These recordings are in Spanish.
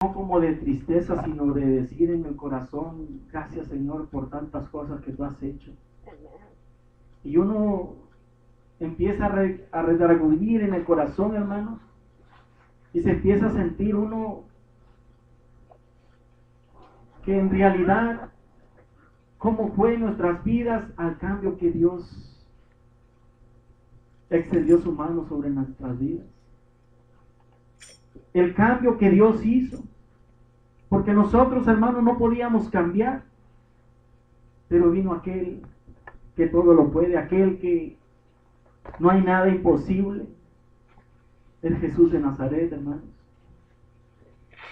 no como de tristeza, sino de decir en el corazón, gracias Señor por tantas cosas que tú has hecho. Y uno empieza a redarguir en el corazón, hermanos, y se empieza a sentir uno que en realidad, cómo fue en nuestras vidas al cambio que Dios extendió su mano sobre nuestras vidas. El cambio que Dios hizo. Porque nosotros, hermanos, no podíamos cambiar. Pero vino aquel que todo lo puede, aquel que no hay nada imposible. El Jesús de Nazaret, hermanos.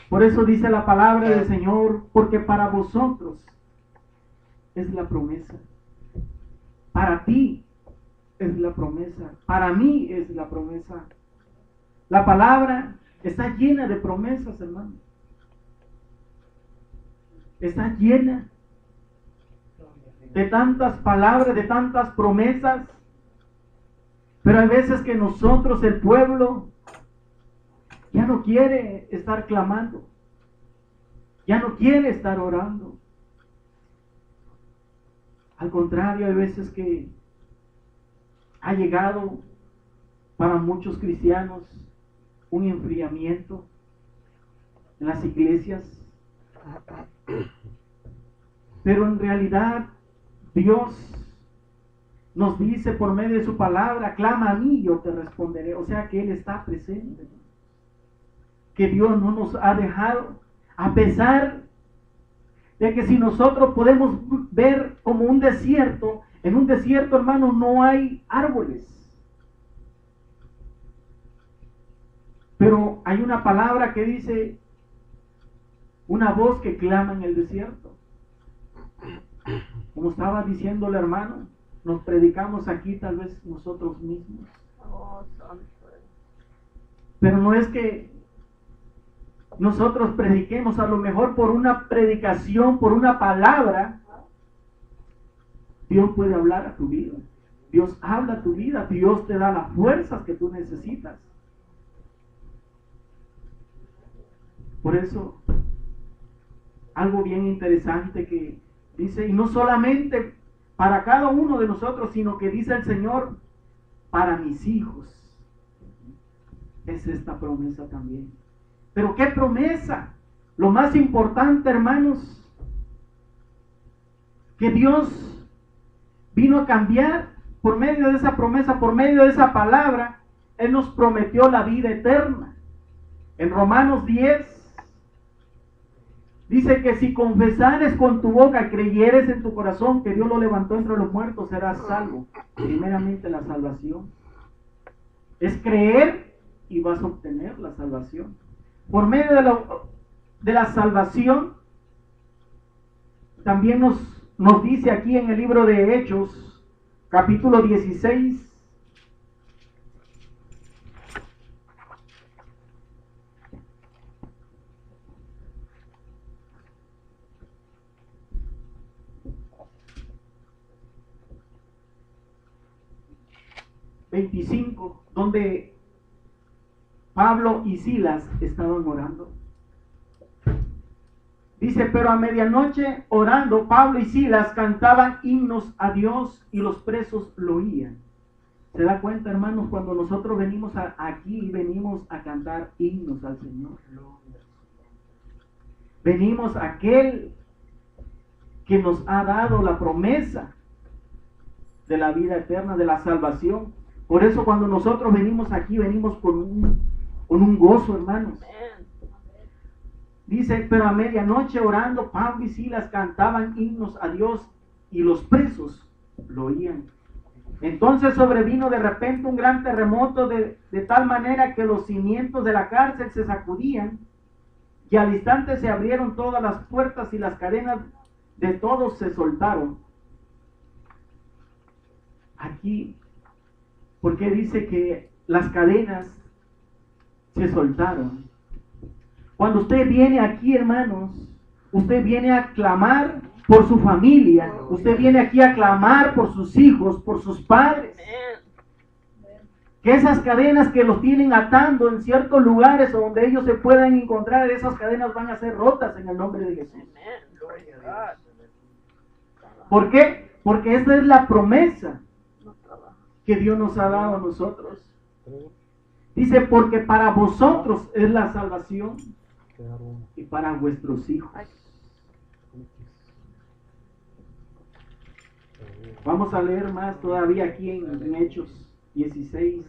Por eso dice la palabra del Señor, porque para vosotros es la promesa. Para ti es la promesa. Para mí es la promesa. La palabra está llena de promesas, hermanos. Está llena de tantas palabras, de tantas promesas. Pero hay veces que nosotros, el pueblo, ya no quiere estar clamando. Ya no quiere estar orando. Al contrario, hay veces que ha llegado para muchos cristianos un enfriamiento en las iglesias. Pero en realidad Dios nos dice por medio de su palabra, clama a mí y yo te responderé. O sea que Él está presente. Que Dios no nos ha dejado, a pesar de que si nosotros podemos ver como un desierto, en un desierto, hermano, no hay árboles. Pero hay una palabra que dice, una voz que clama en el desierto. Como estaba diciendo el hermano, nos predicamos aquí tal vez nosotros mismos. Pero no es que nosotros prediquemos, a lo mejor por una predicación, por una palabra, Dios puede hablar a tu vida. Dios habla a tu vida, Dios te da las fuerzas que tú necesitas. Por eso, algo bien interesante que dice, y no solamente para cada uno de nosotros, sino que dice el Señor, para mis hijos. Es esta promesa también. Pero ¿qué promesa? Lo más importante, hermanos, que Dios vino a cambiar por medio de esa promesa, por medio de esa palabra. Él nos prometió la vida eterna. En Romanos 10 dice que si confesares con tu boca y creyeres en tu corazón que Dios lo levantó entre los muertos, serás salvo. Primeramente la salvación. Es creer y vas a obtener la salvación. Por medio de la salvación, también nos dice aquí en el libro de Hechos, capítulo 16, donde Pablo y Silas estaban orando. Dice, pero a medianoche orando, Pablo y Silas cantaban himnos a Dios y los presos lo oían. ¿Se da cuenta, hermanos? Cuando nosotros venimos aquí, venimos a cantar himnos al Señor. Venimos a aquel que nos ha dado la promesa de la vida eterna, de la salvación. Por eso cuando nosotros venimos aquí, venimos con un gozo, hermanos. Dice, pero a medianoche orando, Pablo y Silas cantaban himnos a Dios y los presos lo oían. Entonces sobrevino de repente un gran terremoto de tal manera que los cimientos de la cárcel se sacudían y al instante se abrieron todas las puertas y las cadenas de todos se soltaron. Aquí, porque dice que las cadenas se soltaron. Cuando usted viene aquí, hermanos, usted viene a clamar por su familia, usted viene aquí a clamar por sus hijos, por sus padres. Que esas cadenas que los tienen atando en ciertos lugares donde ellos se puedan encontrar, esas cadenas van a ser rotas en el nombre de Jesús. ¿Por qué? Porque esa es la promesa que Dios nos ha dado a nosotros. Dice, porque para vosotros es la salvación y para vuestros hijos. Vamos a leer más todavía aquí en Hechos 16,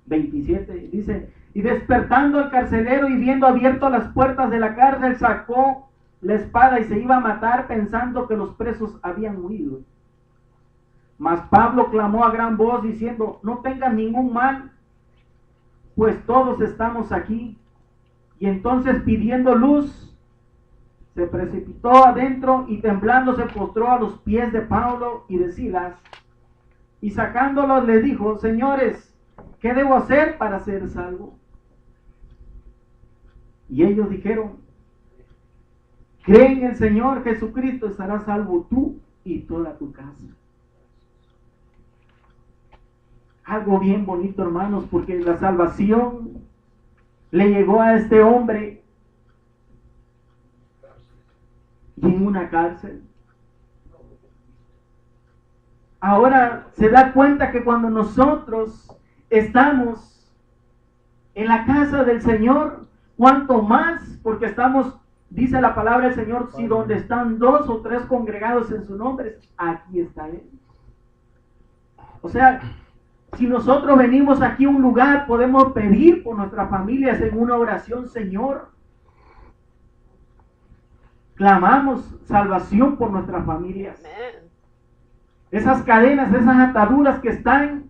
27. Dice, y despertando el carcelero y viendo abiertas las puertas de la cárcel, sacó la espada y se iba a matar pensando que los presos habían huido. Mas Pablo clamó a gran voz diciendo, no tengan ningún mal, pues todos estamos aquí. Y entonces pidiendo luz, se precipitó adentro y temblando se postró a los pies de Pablo y de Silas. Y sacándolos les dijo, señores, ¿qué debo hacer para ser salvo? Y ellos dijeron, cree en el Señor Jesucristo, estarás salvo tú y toda tu casa. Algo bien bonito, hermanos, porque la salvación le llegó a este hombre y en una cárcel. Ahora se da cuenta que cuando nosotros estamos en la casa del Señor, cuanto más, porque estamos, dice la palabra del Señor, si donde están 2 o 3 congregados en su nombre, aquí está Él. O sea, si nosotros venimos aquí a un lugar, podemos pedir por nuestras familias en una oración, Señor. Clamamos salvación por nuestras familias. Esas cadenas, esas ataduras que están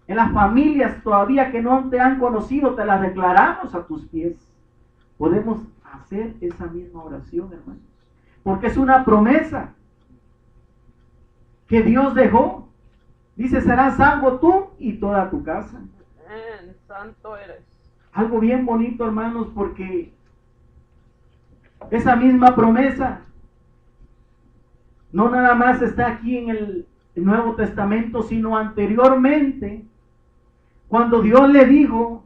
en las familias todavía que no te han conocido, te las declaramos a tus pies. Podemos hacer esa misma oración, hermanos. Porque es una promesa que Dios dejó. Dice, serás salvo tú y toda tu casa. Amén. Santo eres. Algo bien bonito, hermanos, porque esa misma promesa no nada más está aquí en el Nuevo Testamento, sino anteriormente, cuando Dios le dijo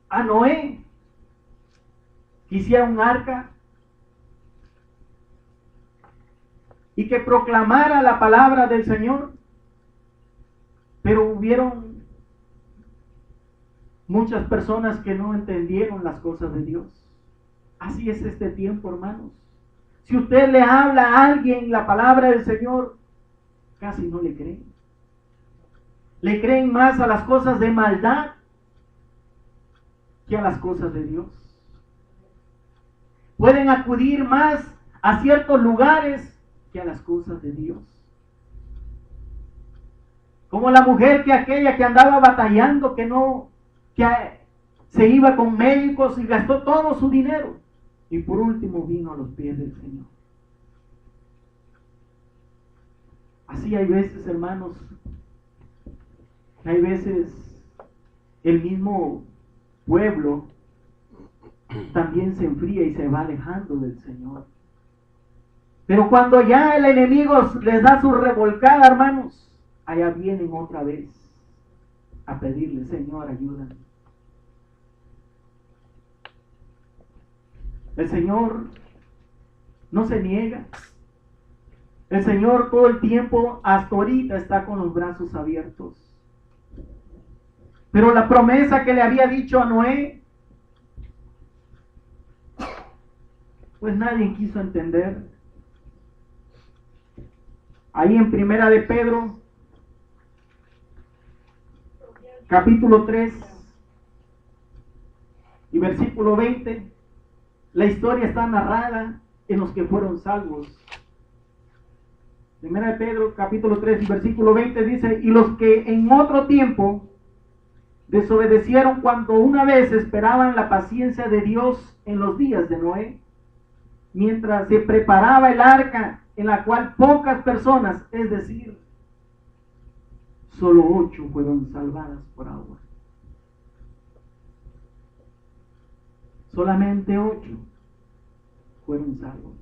a Noé que hiciera un arca y que proclamara la palabra del Señor. Pero hubieron muchas personas que no entendieron las cosas de Dios. Así es este tiempo, hermanos. Si usted le habla a alguien la palabra del Señor, casi no le creen. Le creen más a las cosas de maldad que a las cosas de Dios. Pueden acudir más a ciertos lugares que a las cosas de Dios. Como la mujer que aquella que andaba batallando, que se iba con médicos y gastó todo su dinero. Y por último vino a los pies del Señor. Así hay veces, hermanos, hay veces el mismo pueblo también se enfría y se va alejando del Señor. Pero cuando ya el enemigo les da su revolcada, hermanos, allá vienen otra vez a pedirle, Señor, ayúdame. El Señor no se niega. El Señor todo el tiempo, hasta ahorita, está con los brazos abiertos. Pero la promesa que le había dicho a Noé, pues nadie quiso entender. Ahí en Primera de Pedro, capítulo 3 y versículo 20, la historia está narrada en los que fueron salvos. Primera de Pedro, capítulo 3 y versículo 20 dice, y los que en otro tiempo desobedecieron cuando una vez esperaban la paciencia de Dios en los días de Noé, mientras se preparaba el arca en la cual pocas personas, es decir, solo 8 fueron salvadas por agua. Solamente 8 fueron salvos.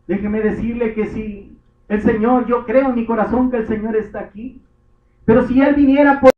Déjeme decirle que si El Señor, yo creo en mi corazón que el Señor está aquí. Pero si Él viniera por